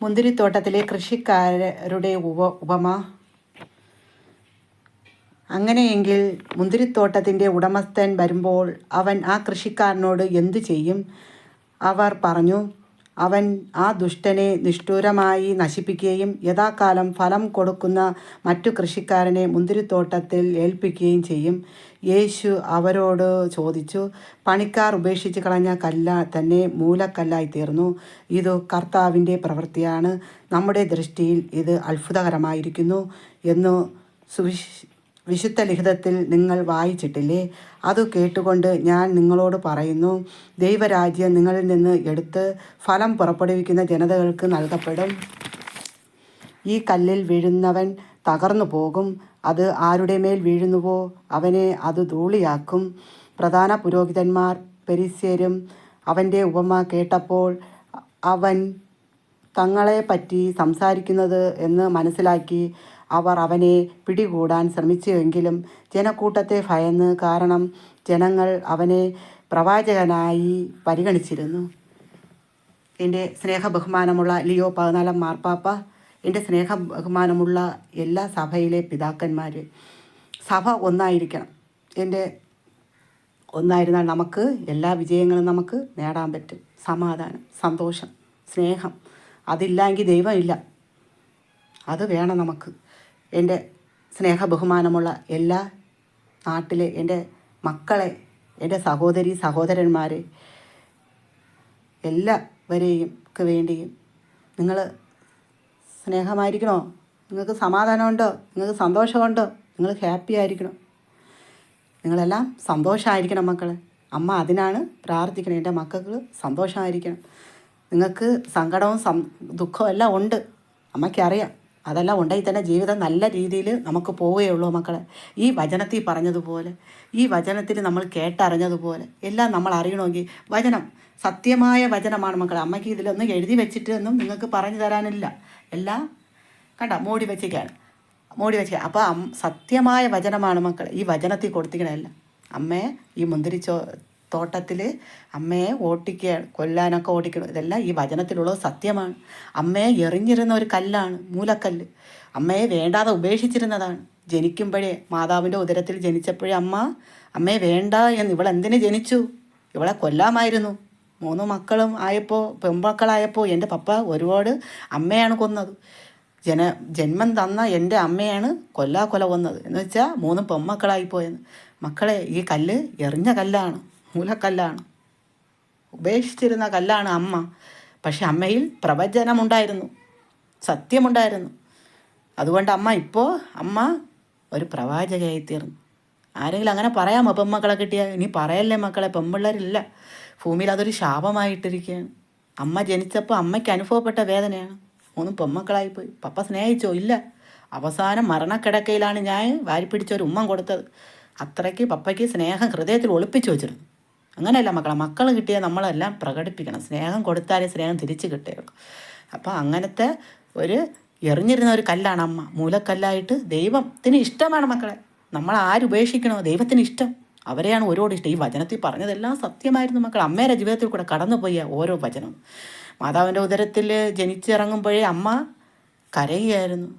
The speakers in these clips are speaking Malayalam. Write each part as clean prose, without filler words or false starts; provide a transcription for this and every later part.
മുന്തിരിത്തോട്ടത്തിലെ കൃഷിക്കാരുടെ ഉപമ. അങ്ങനെയെങ്കിൽ മുന്തിരിത്തോട്ടത്തിൻ്റെ ഉടമസ്ഥൻ വരുമ്പോൾ അവൻ ആ കൃഷിക്കാരനോട് എന്തു ചെയ്യും? അവർ പറഞ്ഞു, അവൻ ആ ദുഷ്ടനെ നിഷ്ഠൂരമായി നശിപ്പിക്കുകയും യഥാകാലം ഫലം കൊടുക്കുന്ന മറ്റു കൃഷിക്കാരനെ മുന്തിരിത്തോട്ടത്തിൽ ഏൽപ്പിക്കുകയും ചെയ്യും. യേശു അവരോട് ചോദിച്ചു, പണിക്കാർ ഉപേക്ഷിച്ച് കളഞ്ഞ കല്ല തന്നെ മൂലക്കല്ലായി തീർന്നു. ഇത് കർത്താവിൻ്റെ പ്രവൃത്തിയാണ്. നമ്മുടെ ദൃഷ്ടിയിൽ ഇത് അത്ഭുതകരമായിരിക്കുന്നു എന്ന് വിശുദ്ധ ലിഖിതത്തിൽ നിങ്ങൾ വായിച്ചിട്ടില്ലേ? അത് കേട്ടുകൊണ്ട് ഞാൻ നിങ്ങളോട് പറയുന്നു, ദൈവരാജ്യം നിങ്ങളിൽ നിന്ന് എടുത്ത് ഫലം പുറപ്പെടുവിക്കുന്ന ജനതകൾക്ക് നൽകപ്പെടും. ഈ കല്ലിൽ വീഴുന്നവൻ തകർന്നു പോകും. അത് ആരുടെ മേൽ വീഴുന്നുവോ അവനെ അത് ധൂളിയാക്കും. പ്രധാന പുരോഹിതന്മാർ ഫരിസ്യരും അവൻ്റെ ഉപമ കേട്ടപ്പോൾ അവൻ തങ്ങളെപ്പറ്റി സംസാരിക്കുന്നത് എന്ന് മനസ്സിലാക്കി അവർ അവനെ പിടികൂടാൻ ശ്രമിച്ചുവെങ്കിലും ജനക്കൂട്ടത്തെ ഭയന്ന്, കാരണം ജനങ്ങൾ അവനെ പ്രവാചകനായി പരിഗണിച്ചിരുന്നു. എൻ്റെ സ്നേഹബഹുമാനമുള്ള ലിയോ 14 മാർപ്പാപ്പ, എൻ്റെ സ്നേഹബഹുമാനമുള്ള എല്ലാ സഭയിലെ പിതാക്കന്മാർ, സഭ ഒന്നായിരിക്കണം. ഒന്നായിരുന്നാൽ നമുക്ക് എല്ലാ വിജയങ്ങളും നമുക്ക് നേടാൻ പറ്റും. സമാധാനം, സന്തോഷം, സ്നേഹം, അതില്ലെങ്കിൽ ദൈവമില്ല. അത് വേണം നമുക്ക്. എൻ്റെ സ്നേഹബഹുമാനമുള്ള എല്ലാ നാട്ടിലെ എൻ്റെ മക്കളെ, എൻ്റെ സഹോദരി സഹോദരന്മാരെ, എല്ലാവരെയും വേണ്ടിയും നിങ്ങൾ സ്നേഹമായിരിക്കണോ? നിങ്ങൾക്ക് സമാധാനമുണ്ടോ? നിങ്ങൾക്ക് സന്തോഷമുണ്ടോ? നിങ്ങൾ ഹാപ്പി ആയിരിക്കണം. നിങ്ങളെല്ലാം സന്തോഷമായിരിക്കണം മക്കളെ. അമ്മ അതിനാണ് പ്രാർത്ഥിക്കണം. എൻ്റെ മക്കൾക്ക് സന്തോഷമായിരിക്കണം. നിങ്ങൾക്ക് സങ്കടവും ദുഃഖവും എല്ലാം ഉണ്ട്, അമ്മയ്ക്കറിയാം. അതെല്ലാം ഉണ്ടെങ്കിൽ തന്നെ ജീവിതം നല്ല രീതിയിൽ നമുക്ക് പോവുകയുള്ളൂ മക്കളെ. ഈ വചനത്തിൽ പറഞ്ഞതുപോലെ, ഈ വചനത്തിൽ നമ്മൾ കേട്ടറിഞ്ഞതുപോലെ എല്ലാം നമ്മൾ അറിയണമെങ്കിൽ വചനം സത്യമായ വചനമാണ് മക്കളെ. അമ്മയ്ക്ക് ഇതിലൊന്നും എഴുതി വെച്ചിട്ടൊന്നും നിങ്ങൾക്ക് പറഞ്ഞു തരാനില്ല. എല്ലാം മൂടി വെച്ചിരിക്കുകയാണ്. അപ്പോൾ സത്യമായ വചനമാണ് മക്കളെ. ഈ വചനത്തിൽ കൊടുത്തിക്കണമല്ല. അമ്മയെ ഈ തോട്ടത്തിൽ അമ്മയെ കൊല്ലാനൊക്കെ ഓടിക്കണം. ഇതെല്ലാം ഈ വചനത്തിലുള്ളത് സത്യമാണ്. അമ്മയെ എറിഞ്ഞിരുന്ന ഒരു കല്ലാണ്, മൂലക്കല്ല്. അമ്മയെ വേണ്ടാതെ ഉപേക്ഷിച്ചിരുന്നതാണ്. ജനിക്കുമ്പോഴേ, മാതാവിൻ്റെ ഉദരത്തിൽ ജനിച്ചപ്പോഴേ അമ്മയെ വേണ്ട എന്ന്, ഇവളെന്തിനു ജനിച്ചു? ഇവളെ കൊല്ലാമായിരുന്നു. 3 മക്കളും ആയപ്പോൾ, പെൺമക്കളായപ്പോൾ എൻ്റെ പപ്പ ഒരുപാട് അമ്മയാണ് കൊന്നത്. ജന്മം തന്ന എൻ്റെ അമ്മയാണ് കൊല കൊന്നത് എന്ന് വെച്ചാൽ 3 പെൺമക്കളായിപ്പോയെന്ന്. മക്കളെ, ഈ കല്ല് എറിഞ്ഞ കല്ലാണ്, മൂലക്കല്ലാണ്, ഉപേക്ഷിച്ചിരുന്ന കല്ലാണ് അമ്മ. പക്ഷെ അമ്മയിൽ പ്രവചനമുണ്ടായിരുന്നു, സത്യമുണ്ടായിരുന്നു. അതുകൊണ്ട് അമ്മ ഒരു പ്രവാചകയായിത്തീർന്നു. ആരെങ്കിലും അങ്ങനെ പറയാമോ? പെൺമക്കളെ കിട്ടിയാൽ? ഇനി പറയല്ലേ മക്കളെ, പെൺപിള്ളേരില്ല. ഭൂമിയിൽ അതൊരു ശാപമായിട്ടിരിക്കുകയാണ്. അമ്മ ജനിച്ചപ്പോൾ അമ്മയ്ക്ക് അനുഭവപ്പെട്ട വേദനയാണ്. 3 പെൺമക്കളായിപ്പോയി. പപ്പ സ്നേഹിച്ചോ? ഇല്ല. അവസാനം മരണക്കിടക്കയിലാണ് ഞാൻ വാരിപ്പിടിച്ചൊരു ഉമ്മ കൊടുത്തത്. അത്രയ്ക്ക് പപ്പയ്ക്ക് സ്നേഹം ഹൃദയത്തിൽ ഒളിപ്പിച്ചു വെച്ചിരുന്നു. അങ്ങനെയല്ല മക്കൾ കിട്ടിയാൽ നമ്മളെല്ലാം പ്രകടിപ്പിക്കണം. സ്നേഹം കൊടുത്താലേ സ്നേഹം തിരിച്ച് കിട്ടുകയുള്ളൂ. അപ്പോൾ അങ്ങനത്തെ ഒരു എറിഞ്ഞിരുന്ന ഒരു കല്ലാണ് അമ്മ, മൂലക്കല്ലായിട്ട്. ദൈവത്തിന് ഇഷ്ടമാണ് മക്കളെ. നമ്മൾ ആരുപേക്ഷിക്കണോ? ദൈവത്തിന് ഇഷ്ടം. അവരെയാണ് ഓരോട് ഇഷ്ടം. ഈ വചനത്തിൽ പറഞ്ഞതെല്ലാം സത്യമായിരുന്നു മക്കൾ. അമ്മയുടെ ജീവിതത്തിൽ കൂടെ കടന്നുപോയ ഓരോ വചനവും. മാതാവിൻ്റെ ഉദരത്തിൽ ജനിച്ചിറങ്ങുമ്പോഴേ അമ്മ കരയുകയായിരുന്നു.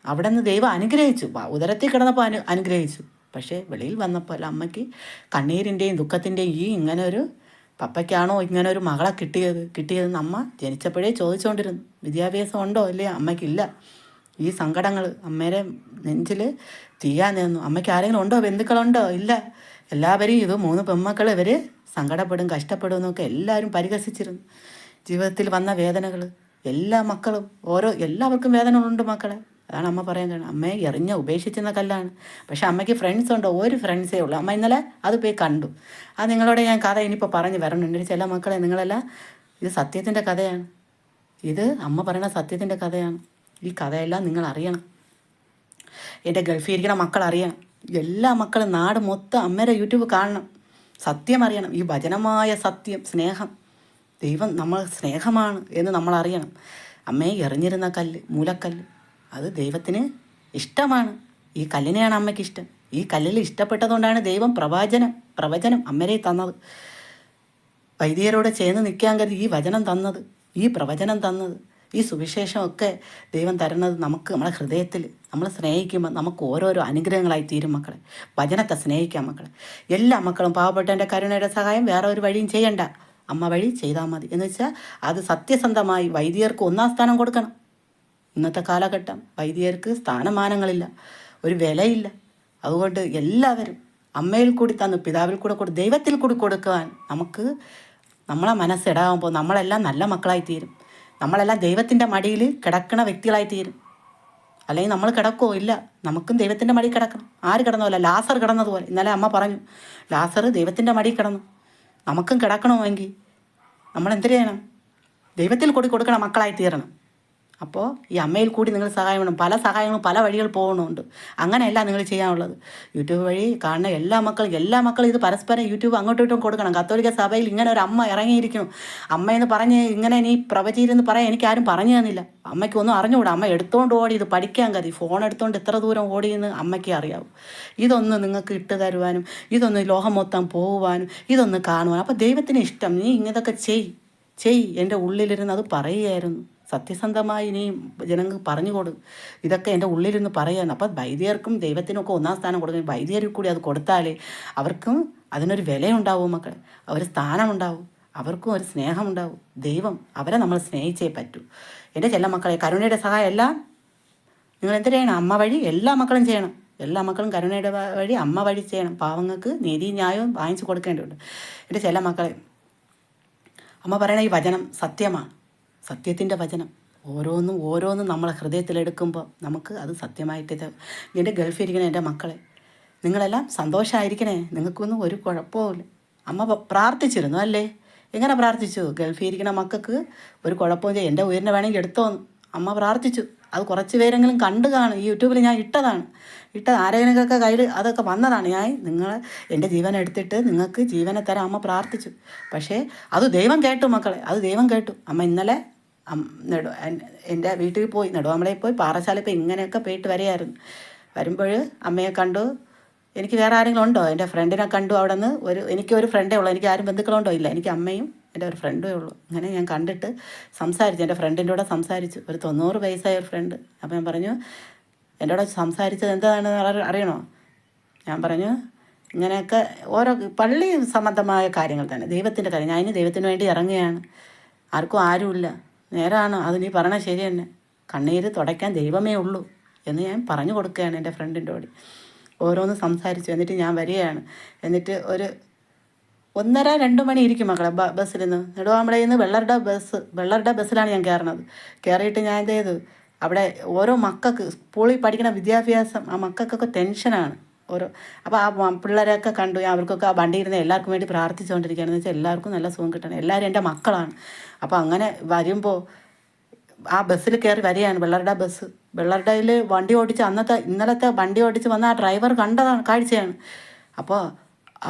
അവിടെ നിന്ന് ദൈവം അനുഗ്രഹിച്ചു. ഉദരത്തിൽ കിടന്നപ്പോൾ അനുഗ്രഹിച്ചു. പക്ഷേ വെളിയിൽ വന്നപ്പോൾ അമ്മയ്ക്ക് കണ്ണീരിൻ്റെയും ദുഃഖത്തിൻ്റെയും ഇങ്ങനെ ഒരു പപ്പയ്ക്കാണോ ഇങ്ങനെ ഒരു മകളെ കിട്ടിയതെന്ന് അമ്മ ജനിച്ചപ്പോഴേ ചോദിച്ചുകൊണ്ടിരുന്നു. വിദ്യാഭ്യാസം ഉണ്ടോ? ഇല്ലേ? അമ്മയ്ക്കില്ല. ഈ സങ്കടങ്ങൾ അമ്മേരെ നെഞ്ചിൽ തീയാൻ നിന്നു. അമ്മയ്ക്ക് ആരെങ്കിലും ഉണ്ടോ? ബന്ധുക്കളുണ്ടോ? ഇല്ല. എല്ലാവരെയും ഇത് 3 പെൺമക്കൾ ഇവർ സങ്കടപ്പെടും, കഷ്ടപ്പെടും എന്നൊക്കെ എല്ലാവരും പരിഹസിച്ചിരുന്നു. ജീവിതത്തിൽ വന്ന വേദനകൾ എല്ലാ മക്കളും എല്ലാവർക്കും വേദനകളുണ്ട് മക്കളെ. അതാണ് അമ്മ പറയാൻ കാരണം. അമ്മയെ ഉപേക്ഷിച്ചെന്ന കല്ലാണ്. പക്ഷെ അമ്മയ്ക്ക് ഫ്രണ്ട്സ് ഉണ്ടോ? ഒരു ഫ്രണ്ട്സേ ഉള്ളൂ. അമ്മ ഇന്നലെ അത് പോയി കണ്ടു. അത് നിങ്ങളോട് ഞാൻ കഥ ഇനിയിപ്പോൾ പറഞ്ഞു വരണുണ്ട്. ചില മക്കളെ, നിങ്ങളെല്ലാം ഇത് സത്യത്തിൻ്റെ കഥയാണ്. ഇത് അമ്മ പറയുന്ന സത്യത്തിൻ്റെ കഥയാണ്. ഈ കഥയെല്ലാം നിങ്ങൾ അറിയണം. എൻ്റെ ഗൾഫിൽ ഇരിക്കുന്ന മക്കൾ അറിയണം. എല്ലാ മക്കളും നാട് മൊത്തം അമ്മയുടെ യൂട്യൂബ് കാണണം. സത്യം അറിയണം. ഈ വചനമായ സത്യം, സ്നേഹം, ദൈവം നമ്മൾ സ്നേഹമാണ് എന്ന് നമ്മൾ അറിയണം. അമ്മയെ എറിഞ്ഞിരുന്ന കല്ല്, മൂലക്കല്ല്, അത് ദൈവത്തിന് ഇഷ്ടമാണ്. ഈ കല്ലിനെയാണ് അമ്മയ്ക്ക് ഇഷ്ടം. ഈ കല്ലിൽ ഇഷ്ടപ്പെട്ടതുകൊണ്ടാണ് ദൈവം പ്രവചനം അമ്മരെ തന്നത്. വൈദികരോട് ചേർന്ന് നിൽക്കാൻ കരുതി ഈ വചനം തന്നത്, ഈ പ്രവചനം തന്നത്. ഈ സുവിശേഷമൊക്കെ ദൈവം തരുന്നത് നമുക്ക് നമ്മുടെ ഹൃദയത്തിൽ നമ്മൾ സ്നേഹിക്കുമ്പോൾ നമുക്ക് ഓരോരോ അനുഗ്രഹങ്ങളായി തീരും മക്കളെ. വചനത്തെ സ്നേഹിക്കാം മക്കളെ. എല്ലാ മക്കളും പാവപ്പെട്ടവൻ്റെ കരുണയുടെ സഹായം വേറെ ഒരു വഴിയും ചെയ്യണ്ട, അമ്മ വഴി ചെയ്താൽ മതി. എന്ന് വെച്ചാൽ അത് സത്യസന്ധമായി വൈദികർക്ക് ഒന്നാം സ്ഥാനം കൊടുക്കണം. ഇന്നത്തെ കാലഘട്ടം വൈദികർക്ക് സ്ഥാനമാനങ്ങളില്ല, ഒരു വിലയില്ല. അതുകൊണ്ട് എല്ലാവരും അമ്മയിൽ കൂടി തന്ന് പിതാവിൽ കൂടെ ദൈവത്തിൽ കൂടി കൊടുക്കുവാൻ നമുക്ക് നമ്മളെ മനസ്സിടാകുമ്പോൾ നമ്മളെല്ലാം നല്ല മക്കളായി തീരും. നമ്മളെല്ലാം ദൈവത്തിൻ്റെ മടിയിൽ കിടക്കണ വ്യക്തികളായി തീരും. അല്ലെങ്കിൽ നമ്മൾ കിടക്കുമോ? ഇല്ല, നമുക്കും ദൈവത്തിൻ്റെ മടി കിടക്കണം. ആര് കിടന്നതല്ല, ലാസർ കിടന്നതുപോലെ. ഇന്നലെ അമ്മ പറഞ്ഞു, ലാസർ ദൈവത്തിൻ്റെ മടി കിടന്നു. നമുക്കും കിടക്കണമെങ്കിൽ നമ്മൾ എന്ത് ചെയ്യണം? ദൈവത്തിൽ കൂടി കൊടുക്കണം മക്കളായി തീരണം. അപ്പോൾ ഈ അമ്മയിൽ കൂടി നിങ്ങൾ സഹായം വേണം. പല സഹായങ്ങളും പല വഴികൾ പോകുന്നുണ്ട്. അങ്ങനെയല്ല നിങ്ങൾ ചെയ്യാനുള്ളത്. യൂട്യൂബ് വഴി കാണുന്ന എല്ലാ മക്കളും ഇത് പരസ്പരം യൂട്യൂബ് അങ്ങോട്ടും ഇങ്ങോട്ടും കൊടുക്കണം. കത്തോലിക്ക സഭയിൽ ഇങ്ങനെ ഒരു അമ്മ ഇറങ്ങിയിരിക്കുന്നു. അമ്മയെന്ന് പറഞ്ഞ് ഇങ്ങനെ നീ പ്രവചിയിലെന്ന് പറയാൻ എനിക്കാരും പറഞ്ഞു തന്നില്ല. അമ്മയ്ക്കൊന്നും അറിഞ്ഞുകൂടാ. അമ്മ എടുത്തുകൊണ്ട് ഓടി, ഇത് പഠിക്കാൻ കതി ഫോൺ എടുത്തുകൊണ്ട് എത്ര ദൂരം ഓടിയെന്ന് അമ്മയ്ക്ക് അറിയാവും. ഇതൊന്ന് നിങ്ങൾക്ക് ഇട്ട് തരുവാനും, ഇതൊന്ന് ലോകം മൊത്തം പോകുവാനും, ഇതൊന്ന് കാണുവാനും. അപ്പോൾ ദൈവത്തിന് ഇഷ്ടം. നീ ഇങ്ങനെയൊക്കെ ചെയ് എൻ്റെ ഉള്ളിലിരുന്ന് അത് പറയുകയായിരുന്നു. സത്യസന്ധമായി നീ ജനങ്ങൾക്ക് പറഞ്ഞു കൊടു. ഇതൊക്കെ എൻ്റെ ഉള്ളിലിരുന്ന് പറയാൻ. അപ്പം വൈദികർക്കും ദൈവത്തിനൊക്കെ ഒന്നാം സ്ഥാനം കൊടുക്കും. വൈദികർക്ക് കൂടി അത് കൊടുത്താലേ അവർക്കും അതിനൊരു വിലയുണ്ടാവും മക്കളെ, ഒരു സ്ഥാനമുണ്ടാവും, അവർക്കും ഒരു സ്നേഹമുണ്ടാവും. ദൈവം അവരെ നമ്മൾ സ്നേഹിച്ചേ പറ്റൂ. എൻ്റെ ചെല്ല മക്കളെ, കരുണയുടെ സഹായം എല്ലാം നിങ്ങൾ എന്ത് ചെയ്യണം? അമ്മ വഴി എല്ലാ മക്കളും ചെയ്യണം. എല്ലാ മക്കളും കരുണയുടെ വഴി അമ്മ വഴി ചെയ്യണം. പാവങ്ങൾക്ക് നീതി ന്യായവും വാങ്ങിച്ചു കൊടുക്കേണ്ടതുണ്ട്. എൻ്റെ ചെല്ല മക്കളെ, അമ്മ പറയണ ഈ വചനം സത്യമാണ്. സത്യത്തിൻ്റെ വചനം ഓരോന്നും നമ്മളെ ഹൃദയത്തിലെടുക്കുമ്പോൾ നമുക്ക് അത് സത്യമായിട്ട് എൻ്റെ ഗൾഫിലിരിക്കണേ എൻ്റെ മക്കളെ, നിങ്ങളെല്ലാം സന്തോഷമായിരിക്കണേ. നിങ്ങൾക്കൊന്നും ഒരു കുഴപ്പമില്ല. അമ്മ പ്രാർത്ഥിച്ചിരുന്നു അല്ലേ? എങ്ങനെ പ്രാർത്ഥിച്ചു? ഗൾഫിലിരിക്കണ മക്കൾക്ക് ഒരു കുഴപ്പമില്ല, എൻ്റെ ഉയരിനെ വേണമെങ്കിൽ എടുത്തോന്ന് അമ്മ പ്രാർത്ഥിച്ചു. അത് കുറച്ച് പേരെങ്കിലും കണ്ടു കാണും. ഈ യൂട്യൂബിൽ ഞാൻ ഇട്ടതാണ്. ആരെങ്കിലുമൊക്കെ കയ്യിൽ അതൊക്കെ വന്നതാണ്. എൻ്റെ ജീവൻ എടുത്തിട്ട് നിങ്ങൾക്ക് ജീവനെ തരാൻ അമ്മ പ്രാർത്ഥിച്ചു. പക്ഷേ അത് ദൈവം കേട്ടു മക്കളെ, അത് ദൈവം കേട്ടു. അമ്മ ഇന്നലെ എൻ്റെ വീട്ടിൽ പോയി, നെടുവാമലയിൽ പോയി പാറശാലയിൽ പോയി ഇങ്ങനെയൊക്കെ പോയിട്ട് വരികയായിരുന്നു. വരുമ്പോൾ അമ്മയെ കണ്ടു. എനിക്ക് വേറെ ആരെങ്കിലും ഉണ്ടോ? എൻ്റെ ഫ്രണ്ടിനെ കണ്ടു. അവിടെ നിന്ന് എനിക്കൊരു ഫ്രണ്ടേ ഉള്ളൂ. എനിക്ക് ആരും ബന്ധുക്കളുണ്ടോ? ഇല്ല, എനിക്ക് അമ്മയും എൻ്റെ ഒരു ഫ്രണ്ടേ ഉള്ളൂ. ഇങ്ങനെ ഞാൻ കണ്ടിട്ട് സംസാരിച്ചു. എൻ്റെ ഫ്രണ്ടിൻ്റെ കൂടെ സംസാരിച്ചു. ഒരു 90 വയസ്സായ ഒരു ഫ്രണ്ട്. അപ്പോൾ ഞാൻ പറഞ്ഞു, എൻ്റെ കൂടെ സംസാരിച്ചത് എന്താണെന്ന് അറിയണോ? ഞാൻ പറഞ്ഞു, ഇങ്ങനെയൊക്കെ ഓരോ പള്ളി സംബന്ധമായ കാര്യങ്ങൾ തന്നെ, ദൈവത്തിൻ്റെ കാര്യം. ഞാൻ ഇനി ദൈവത്തിന് വേണ്ടി ഇറങ്ങുകയാണ്. ആരുമില്ല. നേരാണ്, അത് നീ പറയണ ശരി തന്നെ. കണ്ണീര് തുടയ്ക്കാൻ ദൈവമേ ഉള്ളൂ എന്ന് ഞാൻ പറഞ്ഞു കൊടുക്കുകയാണ് എൻ്റെ ഫ്രണ്ടിൻ്റെ കൂടി. ഓരോന്ന് സംസാരിച്ചു. എന്നിട്ട് ഞാൻ വരികയാണ്. എന്നിട്ട് ഒരു 1:30-2 മണി ഇരിക്കും മക്കളെ ബസ്സിൽ നിന്ന്. നെടുവാമ്പളയിൽ നിന്ന് വെള്ളറുടെ ബസ്സിലാണ് ഞാൻ കയറണത്. കയറിയിട്ട് ഞാൻ എന്ത് ചെയ്തു, അവിടെ ഓരോ മക്കൾക്ക് സ്കൂളിൽ പഠിക്കുന്ന വിദ്യാഭ്യാസം, ആ മക്കൾക്കൊക്കെ ടെൻഷനാണ് അപ്പോൾ ആ പിള്ളേരൊക്കെ കണ്ടു. അവർക്കൊക്കെ ആ വണ്ടി ഇരുന്ന് എല്ലാവർക്കും വേണ്ടി പ്രാർത്ഥിച്ചുകൊണ്ടിരിക്കുകയാണെന്ന് വെച്ചാൽ എല്ലാവർക്കും നല്ല സുഖം കിട്ടണം. എല്ലാവരും എൻ്റെ മക്കളാണ്. അപ്പോൾ അങ്ങനെ വരുമ്പോൾ ആ ബസ്സിൽ കയറി വരികയാണ്, വെള്ളറുടെ ബസ്. വെള്ളറുടയിൽ വണ്ടി ഓടിച്ച് ഇന്നലത്തെ വണ്ടി ഓടിച്ച് വന്ന ആ ഡ്രൈവർ കണ്ടതാണ്, കാഴ്ചയാണ്. അപ്പോൾ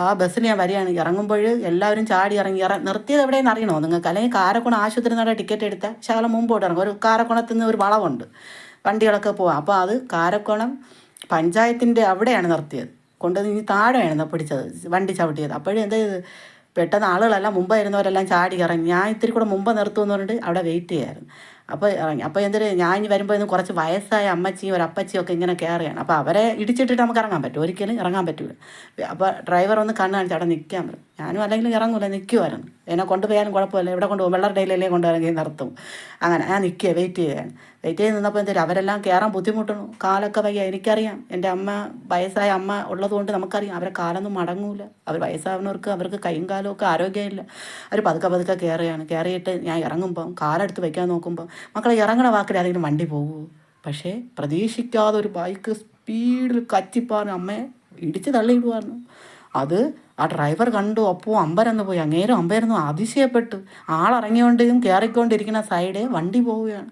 ആ ബസ്സിൽ ഞാൻ വരികയാണ്. ഇറങ്ങുമ്പോൾ എല്ലാവരും ചാടി ഇറങ്ങി. നിർത്തിയത് എവിടെയെന്ന് അറിയണോ നിങ്ങൾക്ക്? അല്ലെങ്കിൽ കാരക്കുണം ആശുപത്രി നട ടിക്കറ്റ് എടുത്താൽ ശകലം മുമ്പോട്ട് ഇറങ്ങും. ഒരു കാരക്കുണത്തിൽ നിന്ന് ഒരു വളവുണ്ട്, വണ്ടികളൊക്കെ പോവാം. അപ്പോൾ അത് കാരക്കുണം പഞ്ചായത്തിൻ്റെ അവിടെയാണ് നിർത്തിയത്. കൊണ്ടുവന്ന് ഇനി താഴെയാണ് പിടിച്ചത്, വണ്ടി ചവിട്ടിയത്. അപ്പോഴും എന്ത് ചെയ്ത്, പെട്ടെന്ന് ആളുകളെല്ലാം മുമ്പായിരുന്നവരെല്ലാം ചാടി ഇറങ്ങി. ഞാൻ ഇത്തിരി കൂടെ മുമ്പ് നിർത്തുമെന്ന് പറഞ്ഞിട്ട് അവിടെ വെയിറ്റ് ചെയ്യായിരുന്നു. അപ്പോൾ ഇറങ്ങി. അപ്പോൾ ഞാൻ ഇനി വരുമ്പോൾ ഇന്ന് കുറച്ച് വയസ്സായ അമ്മച്ചിയും ഒരു അപ്പച്ചിയും ഒക്കെ ഇങ്ങനെ കയറുകയാണ്. അപ്പോൾ അവരെ ഇടിച്ചിട്ടിട്ട് നമുക്ക് ഇറങ്ങാൻ പറ്റും? ഒരിക്കലും ഇറങ്ങാൻ പറ്റില്ല. അപ്പോൾ ഡ്രൈവർ ഒന്ന് കണ്ണ് കാണിച്ച് അവിടെ നിൽക്കാൻ പറയും. ഞാനും അല്ലെങ്കിലും ഇറങ്ങൂല, നിൽക്കുമായിരുന്നു. എന്നെ കൊണ്ടുപോയാലും കുഴപ്പമില്ല, എവിടെ കൊണ്ടുപോകും, വെള്ളറുടയിലല്ലേ കൊണ്ടുവരാൻ നിർത്തും. അങ്ങനെ ഞാൻ നിൽക്കുക, വെയിറ്റ് ചെയ്ത് നിന്നപ്പോൾ എന്തെങ്കിലും അവരെല്ലാം കയറാൻ ബുദ്ധിമുട്ടുന്നു. കാലൊക്കെ വയ്യ. എനിക്കറിയാം, എൻ്റെ അമ്മ വയസ്സായ അമ്മ ഉള്ളതുകൊണ്ട് നമുക്കറിയാം അവരെ കാലൊന്നും മടങ്ങൂല. അവർ വയസ്സാവുന്നവർക്ക് അവർക്ക് കൈയും കാലും ഒക്കെ ആരോഗ്യമില്ല. അവർ പതുക്കെ കയറുകയാണ്. കയറിയിട്ട് ഞാൻ ഇറങ്ങുമ്പം കാലെടുത്ത് വയ്ക്കാൻ നോക്കുമ്പോൾ മക്കളെ ഇറങ്ങണ വാക്കിൽ ആരെങ്കിലും വണ്ടി പോകുമോ? പക്ഷേ പ്രതീക്ഷിക്കാതെ ഒരു ബൈക്ക് സ്പീഡിൽ കച്ചിപ്പാറിന് അമ്മയെ ഇടിച്ച് തള്ളിയിടുമായിരുന്നു. അത് ആ ഡ്രൈവർ കണ്ടു. അപ്പോൾ അമ്പരന്ന് പോയി. അമ്പരന്ന് അതിശയപ്പെട്ടു. ആളിറങ്ങിക്കൊണ്ടും കയറിക്കൊണ്ടിരിക്കുന്ന സൈഡേ വണ്ടി പോവുകയാണ്.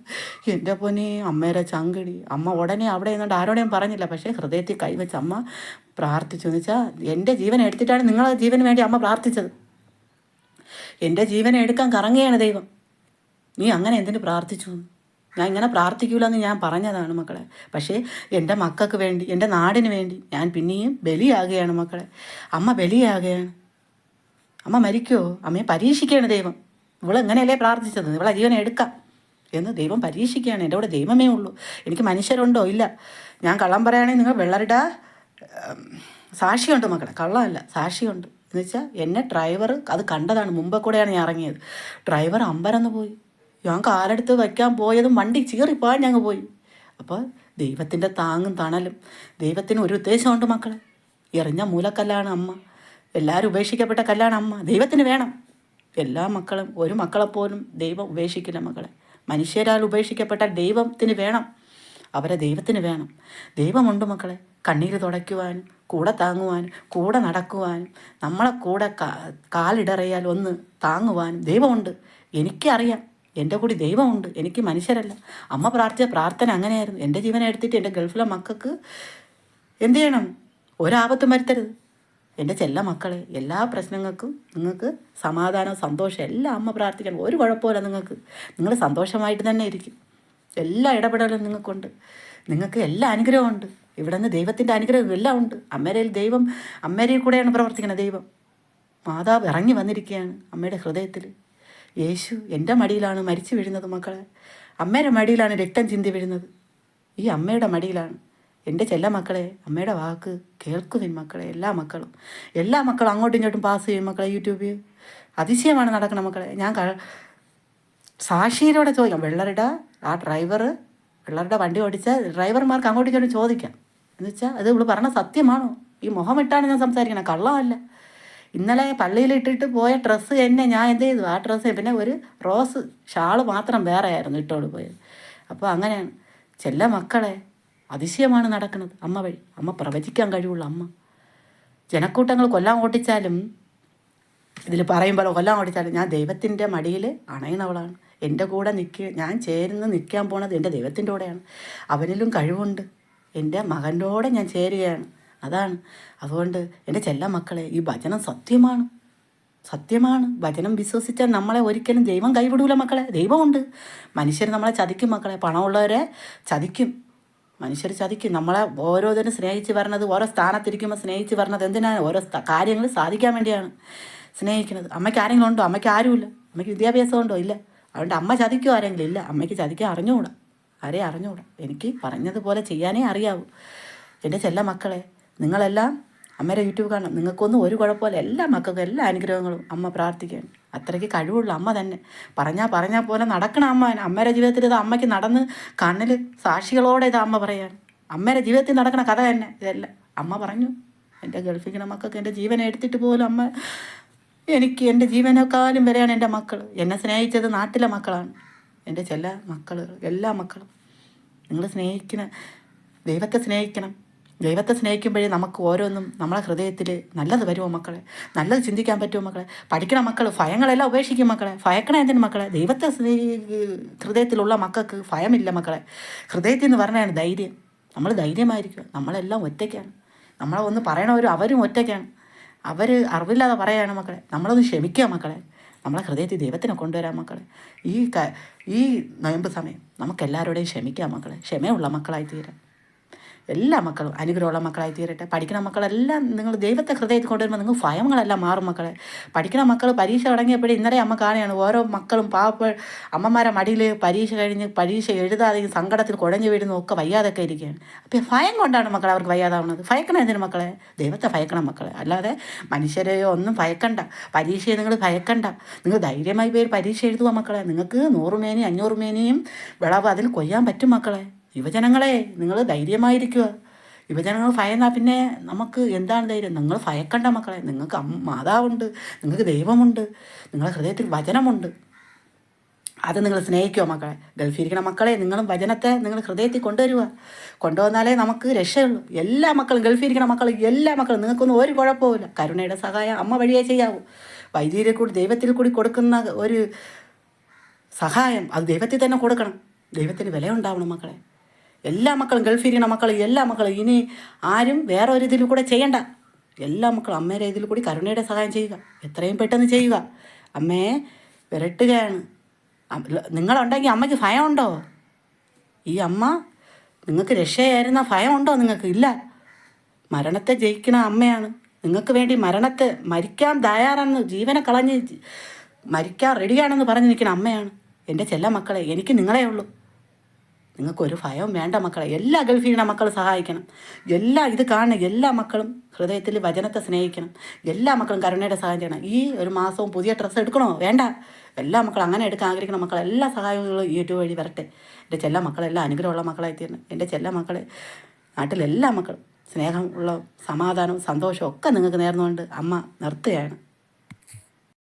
എൻ്റെ പൊന്നെ, അമ്മേരെ ചങ്കിടി. അമ്മ ഉടനെ അവിടെ നിന്നുകൊണ്ട് ആരോടെയും പറഞ്ഞില്ല. പക്ഷേ ഹൃദയത്തിൽ കൈവച്ച് അമ്മ പ്രാർത്ഥിച്ചു. എന്ന് വെച്ചാൽ എൻ്റെ ജീവൻ എടുത്തിട്ടാണ് നിങ്ങളെ ജീവന് വേണ്ടി അമ്മ പ്രാർത്ഥിച്ചത്. എൻ്റെ ജീവനെ എടുക്കാൻ കറങ്ങുകയാണ് ദൈവം. നീ അങ്ങനെ എന്തിനു പ്രാർത്ഥിച്ചു? ഞാൻ ഇങ്ങനെ പ്രാർത്ഥിക്കൂലെന്ന് ഞാൻ പറഞ്ഞതാണ് മക്കളെ. പക്ഷേ എൻ്റെ മക്കൾക്ക് വേണ്ടി, എൻ്റെ നാടിന് വേണ്ടി ഞാൻ പിന്നെയും ബലിയാകുകയാണ് മക്കളെ. അമ്മ ബലിയാകുകയാണ്. അമ്മ മരിക്കുമോ? അമ്മയെ പരീക്ഷിക്കുകയാണ് ദൈവം. ഇവളെങ്ങനെയല്ലേ പ്രാർത്ഥിച്ചത്? ഇവളെ ജീവനെ എടുക്കാം എന്ന് ദൈവം പരീക്ഷിക്കുകയാണ്. എൻ്റെ കൂടെ ദൈവമേ ഉള്ളൂ, എനിക്ക് മനുഷ്യരുണ്ടോ? ഇല്ല. ഞാൻ കള്ളം പറയുകയാണെങ്കിൽ നിങ്ങൾ വെള്ളരുടെ സാക്ഷിയുണ്ട് മക്കളെ, കള്ളമല്ല, സാക്ഷിയുണ്ട്. എന്ന് വെച്ചാൽ എന്നെ ഡ്രൈവർ അത് കണ്ടതാണ്, മുമ്പേ കൂടെയാണ് ഞാൻ ഇറങ്ങിയത്. ഡ്രൈവർ അമ്പരന്ന് പോയി. ഞാൻ കാലെടുത്ത് വയ്ക്കാൻ പോയതും വണ്ടി ചീറിപ്പോയാൻ ഞങ്ങൾ പോയി. അപ്പോൾ ദൈവത്തിൻ്റെ താങ്ങും തണലും, ദൈവത്തിന് ഒരു ഉദ്ദേശമുണ്ട് മക്കളെ. എറിഞ്ഞ മൂലക്കല്ലാണ് അമ്മ, എല്ലാവരും ഉപേക്ഷിക്കപ്പെട്ട കല്ലാണ് അമ്മ. ദൈവത്തിന് വേണം എല്ലാ മക്കളും, ഒരു മക്കളെപ്പോലും ദൈവം ഉപേക്ഷിക്കില്ല മക്കളെ. മനുഷ്യരാൽ ഉപേക്ഷിക്കപ്പെട്ടാൽ ദൈവത്തിന് വേണം, അവരെ ദൈവത്തിന് വേണം. ദൈവമുണ്ട് മക്കളെ, കണ്ണീര് തുടയ്ക്കുവാനും കൂടെ താങ്ങുവാനും കൂടെ നടക്കുവാനും നമ്മളെ കൂടെ കാലിടറിയാൽ ഒന്ന് താങ്ങുവാനും ദൈവമുണ്ട്. എനിക്കറിയാം, എൻ്റെ കൂടി ദൈവമുണ്ട്, എനിക്ക് മനുഷ്യരല്ല. അമ്മ പ്രാർത്ഥിച്ച പ്രാർത്ഥന അങ്ങനെയായിരുന്നു. എൻ്റെ ജീവനെ എടുത്തിട്ട് എൻ്റെ ഗൾഫിലെ മക്കൾക്ക് എന്ത് ചെയ്യണം? ഒരാപത്തും വരുത്തരുത്. എൻ്റെ ചെല്ല മക്കളെ, എല്ലാ പ്രശ്നങ്ങൾക്കും നിങ്ങൾക്ക് സമാധാനം, സന്തോഷം എല്ലാം അമ്മ പ്രാർത്ഥിക്കണം. ഒരു കുഴപ്പമില്ല നിങ്ങൾക്ക്. നിങ്ങൾ സന്തോഷമായിട്ട് തന്നെ ഇരിക്കും. എല്ലാ ഇടപെടലും നിങ്ങൾക്കുണ്ട്. നിങ്ങൾക്ക് എല്ലാ അനുഗ്രഹമുണ്ട്. ഇവിടെ നിന്ന് ദൈവത്തിൻ്റെ അനുഗ്രഹം എല്ലാം ഉണ്ട്. അമ്മേരയിൽ കൂടെയാണ് പ്രവർത്തിക്കുന്നത് ദൈവം. മാതാവ് ഇറങ്ങി വന്നിരിക്കുകയാണ് അമ്മയുടെ ഹൃദയത്തിൽ. യേശു എൻ്റെ മടിയിലാണ് മരിച്ചു വീഴുന്നത് മക്കളെ. അമ്മയുടെ മടിയിലാണ് രക്തം ചിന്തി വീഴുന്നത്. ഈ അമ്മയുടെ മടിയിലാണ്. എൻ്റെ ചെല്ല മക്കളെ, അമ്മയുടെ വാക്ക് കേൾക്കുവിൻ മക്കളെ. എല്ലാ മക്കളും അങ്ങോട്ടും ഇങ്ങോട്ടും പാസ് ചെയ്യും മക്കളെ. യൂട്യൂബിൽ അതിശയമാണ് നടക്കണം മക്കളെ. ഞാൻ സാക്ഷിയിലൂടെ ചോദിക്കാം. വെള്ളരുടെ വണ്ടി ഓടിച്ച ഡ്രൈവർമാർക്ക് അങ്ങോട്ടും ഇങ്ങോട്ടും ചോദിക്കാം. എന്ന് വെച്ചാൽ അത് ഇവള് പറഞ്ഞ സത്യമാണോ? ഈ മുഖമിട്ടാണ് ഞാൻ സംസാരിക്കണം, കള്ളമല്ല. ഇന്നലെ പള്ളിയിൽ ഇട്ടിട്ട് പോയ ഡ്രസ്സ് തന്നെ ഞാൻ എന്ത് ചെയ്തു? ആ ഡ്രസ്സ് പിന്നെ ഒരു റോസ് ഷാള് മാത്രം വേറെ ആയിരുന്നു ഇട്ടോട് പോയത്. അപ്പോൾ അങ്ങനെയാണ് ചെല്ല മക്കളെ, അതിശയമാണ് നടക്കുന്നത് അമ്മ വഴി. അമ്മ പ്രവചിക്കാൻ കഴിവുള്ള അമ്മ. ജനക്കൂട്ടങ്ങൾ കൊല്ലാൻ ഓട്ടിച്ചാലും, ഇതിൽ പറയുമ്പോൾ കൊല്ലാൻ ഓടിച്ചാലും ഞാൻ ദൈവത്തിൻ്റെ മടിയിൽ അണയുന്നവളാണ്. എൻ്റെ കൂടെ ഞാൻ ചേർന്ന് നിൽക്കാൻ പോണത് എൻ്റെ ദൈവത്തിൻ്റെ കൂടെയാണ്. അവനിലും കഴിവുണ്ട്. എൻ്റെ മകൻ്റെ കൂടെ ഞാൻ ചേരുകയാണ്. അതാണ്. അതുകൊണ്ട് എൻ്റെ ചെല്ല മക്കളെ, ഈ വചനം സത്യമാണ്. വചനം വിശ്വസിച്ചാൽ നമ്മളെ ഒരിക്കലും ദൈവം കൈവിടൂല മക്കളെ. ദൈവമുണ്ട്. മനുഷ്യർ നമ്മളെ ചതിക്കും മക്കളെ. പണമുള്ളവരെ ചതിക്കും, മനുഷ്യർ ചതിക്കും. നമ്മളെ ഓരോന്നിനും സ്നേഹിച്ച് വരണത്, ഓരോ സ്ഥാനത്തിരിക്കുമ്പോൾ സ്നേഹിച്ച് വരണത് എന്തിനാണ്? ഓരോ കാര്യങ്ങൾ സാധിക്കാൻ വേണ്ടിയാണ് സ്നേഹിക്കുന്നത്. അമ്മയ്ക്ക് ആരെങ്കിലും ഉണ്ടോ? അമ്മയ്ക്ക് ആരുമില്ല. അമ്മയ്ക്ക് വിദ്യാഭ്യാസം ഉണ്ടോ? ഇല്ല. അതുകൊണ്ട് അമ്മ ചതിക്കുമോ ആരെങ്കിലും? ഇല്ല. അമ്മയ്ക്ക് ചതിക്കാൻ അറിഞ്ഞുകൂടാ, ആരെയും അറിഞ്ഞുകൂടാ. എനിക്ക് പറഞ്ഞതുപോലെ ചെയ്യാനേ അറിയാവൂ. എൻ്റെ ചെല്ല മക്കളെ, നിങ്ങളെല്ലാം അമ്മയുടെ യൂട്യൂബ് കാണണം. നിങ്ങൾക്കൊന്നും ഒരു കുഴപ്പമില്ല. എല്ലാ മക്കൾക്കും എല്ലാ അനുഗ്രഹങ്ങളും അമ്മ പ്രാർത്ഥിക്കുകയാണ്. അത്രയ്ക്ക് കഴിവുള്ള അമ്മ തന്നെ. പറഞ്ഞാൽ പോലെ നടക്കണം അമ്മ. അമ്മയുടെ ജീവിതത്തിൽ ഇത് അമ്മയ്ക്ക് നടന്ന് കണ്ണിൽ സാക്ഷികളോടെ ഇത് അമ്മ പറയാണ്. അമ്മയുടെ ജീവിതത്തിൽ നടക്കണ കഥ തന്നെ ഇതെല്ലാം അമ്മ പറഞ്ഞു. എൻ്റെ ഗൾഫിൽ മക്കൾക്ക് എൻ്റെ ജീവനെ എടുത്തിട്ട് പോലും അമ്മ, എനിക്ക് എൻ്റെ ജീവനേക്കാളും വരെയാണ് എൻ്റെ മക്കൾ. എന്നെ സ്നേഹിച്ചത് നാട്ടിലെ മക്കളാണ്. എൻ്റെ ചില മക്കൾ, എല്ലാ മക്കളും നിങ്ങൾ ദൈവത്തെ സ്നേഹിക്കണം. ദൈവത്തെ സ്നേഹിക്കുമ്പോഴേ നമുക്ക് ഓരോന്നും നമ്മളെ ഹൃദയത്തിൽ നല്ലത് വരുമോ മക്കളെ, നല്ലത് ചിന്തിക്കാൻ പറ്റുമോ മക്കളെ. പഠിക്കണ മക്കൾ ഭയങ്ങളെല്ലാം ഉപേക്ഷിക്കും മക്കളെ. ഭയക്കണ എന്തിനു മക്കളെ? ദൈവത്തെ ഹൃദയത്തിലുള്ള മക്കൾക്ക് ഭയമില്ല മക്കളെ. ഹൃദയത്തിൽ നിന്ന് പറഞ്ഞാണ് ധൈര്യം. നമ്മൾ ധൈര്യമായിരിക്കുക. നമ്മളെല്ലാം ഒറ്റയ്ക്കാണ്. നമ്മളെ ഒന്ന് പറയണവരും അവരും ഒറ്റയ്ക്കാണ്. അവർ അറിവില്ലാതെ പറയുകയാണ് മക്കളെ. നമ്മളൊന്ന് ക്ഷമിക്കുക മക്കളെ. നമ്മളെ ഹൃദയത്തിൽ ദൈവത്തിനെ കൊണ്ടുവരാം മക്കളെ. ഈ നൊയമ്പ് സമയം നമുക്കെല്ലാവരോടെയും ക്ഷമിക്കാം മക്കളെ. ക്ഷമയുള്ള മക്കളായി തീരാം. എല്ലാ മക്കളും അനുഗ്രഹമുള്ള മക്കളായി തീരട്ടെ. പഠിക്കുന്ന മക്കളെല്ലാം നിങ്ങൾ ദൈവത്തെ ഹൃദയത്തിൽ കൊണ്ടുവരുമ്പോൾ നിങ്ങൾ ഭയങ്ങളെല്ലാം മാറും മക്കളെ. പഠിക്കുന്ന മക്കൾ പരീക്ഷ തുടങ്ങിയപ്പോഴേ ഇന്നലെ അമ്മ കാണുകയാണ് ഓരോ മക്കളും അമ്മമാരെ മടിയിൽ പരീക്ഷ കഴിഞ്ഞ് പരീക്ഷ എഴുതാതെ സങ്കടത്തിൽ കുഴഞ്ഞു വീഴുന്നു ഒക്കെ വയ്യാതൊക്കെ ഇരിക്കുകയാണ്. അപ്പം ഭയം കൊണ്ടാണ് മക്കളെ അവർക്ക് വയ്യാതാവുന്നത്. ഭയക്കണം എന്തിനു മക്കളെ? ദൈവത്തെ ഭയക്കണം മക്കളെ. അല്ലാതെ മനുഷ്യരെയോ ഒന്നും ഭയക്കണ്ട. പരീക്ഷയെ നിങ്ങൾ ഭയക്കണ്ട. നിങ്ങൾ ധൈര്യമായി പോയി പരീക്ഷ എഴുതുക മക്കളെ. നിങ്ങൾക്ക് 100 മേനി 500 മേനിയും വിളവ് അതിൽ കൊയ്യാൻ പറ്റും മക്കളെ. യുവജനങ്ങളെ, നിങ്ങൾ ധൈര്യമായിരിക്കുക. യുവജനങ്ങൾ ഭയന്നാൽ പിന്നെ നമുക്ക് എന്താണ് ധൈര്യം? നിങ്ങൾ ഭയക്കണ്ട മക്കളെ. നിങ്ങൾക്ക് മാതാവുണ്ട്, നിങ്ങൾക്ക് ദൈവമുണ്ട്, നിങ്ങളുടെ ഹൃദയത്തിൽ വചനമുണ്ട്. അത് നിങ്ങൾ സ്നേഹിക്കുക മക്കളെ. ഗൾഫിരിക്കുന്ന മക്കളെ, നിങ്ങളും വചനത്തെ നിങ്ങൾ ഹൃദയത്തിൽ കൊണ്ടുവന്നാലേ നമുക്ക് രക്ഷയുള്ളൂ. എല്ലാ മക്കളും, ഗൾഫിരിക്കുന്ന മക്കൾ, എല്ലാ മക്കളും, നിങ്ങൾക്കൊന്നും ഒരു കുഴപ്പമില്ല. കരുണയുടെ സഹായം അമ്മ വഴിയേ ചെയ്യാവൂ. വൈദ്യുതിയിൽ കൂടി ദൈവത്തിൽ കൂടി കൊടുക്കുന്ന ഒരു സഹായം അത് ദൈവത്തിൽ തന്നെ കൊടുക്കണം. ദൈവത്തിന് വില ഉണ്ടാവണം മക്കളെ. എല്ലാ മക്കളും, ഗൾഫിരിക്കുന്ന മക്കൾ, എല്ലാ മക്കളും ഇനി ആരും വേറെ ഒരു ഇതിൽ കൂടെ ചെയ്യണ്ട. എല്ലാ മക്കളും അമ്മയുടെ ഇതിൽ കൂടി കരുണയുടെ സഹായം ചെയ്യുക. എത്രയും പെട്ടെന്ന് ചെയ്യുക. അമ്മയെ വിരട്ടുകയാണ്. നിങ്ങളുണ്ടെങ്കിൽ അമ്മയ്ക്ക് ഭയമുണ്ടോ? ഈ അമ്മ നിങ്ങൾക്ക് രക്ഷയായിരുന്ന ഭയമുണ്ടോ? നിങ്ങൾക്ക് ഇല്ല. മരണത്തെ ജയിക്കുന്ന അമ്മയാണ്. നിങ്ങൾക്ക് വേണ്ടി മരിക്കാൻ തയ്യാറാണെന്ന്, ജീവനെ കളഞ്ഞ് മരിക്കാൻ റെഡിയാണെന്ന് പറഞ്ഞ് നിൽക്കുന്ന അമ്മയാണ്. എൻ്റെ ചെല്ല മക്കളെ, എനിക്ക് നിങ്ങളേ ഉള്ളൂ. നിങ്ങൾക്കൊരു ഭയവും വേണ്ട മക്കളെ. എല്ലാ ഗൾഫീണ മക്കളും സഹായിക്കണം. ഇത് കാണുന്ന എല്ലാ മക്കളും ഹൃദയത്തിൽ വചനത്തെ സ്നേഹിക്കണം. എല്ലാ മക്കളും കരുണയുടെ സഹായം ചെയ്യണം. ഈ ഒരു മാസവും പുതിയ ഡ്രസ്സ് എടുക്കണോ? വേണ്ട. എല്ലാ മക്കളും അങ്ങനെ എടുക്കാൻ ആഗ്രഹിക്കണം മക്കളെ. എല്ലാ സഹായങ്ങളും യൂട്യൂബ് വഴി വരട്ടെ. എൻ്റെ ചെല്ല മക്കളെല്ലാം അനുഗ്രഹമുള്ള മക്കളായി തീരണം. എൻ്റെ ചെല്ല മക്കളെ, നാട്ടിലെല്ലാ മക്കളും സ്നേഹമുള്ള സമാധാനവും സന്തോഷവും ഒക്കെ നിങ്ങൾക്ക് നേർന്നുകൊണ്ട് അമ്മ നിർത്തുകയാണ്.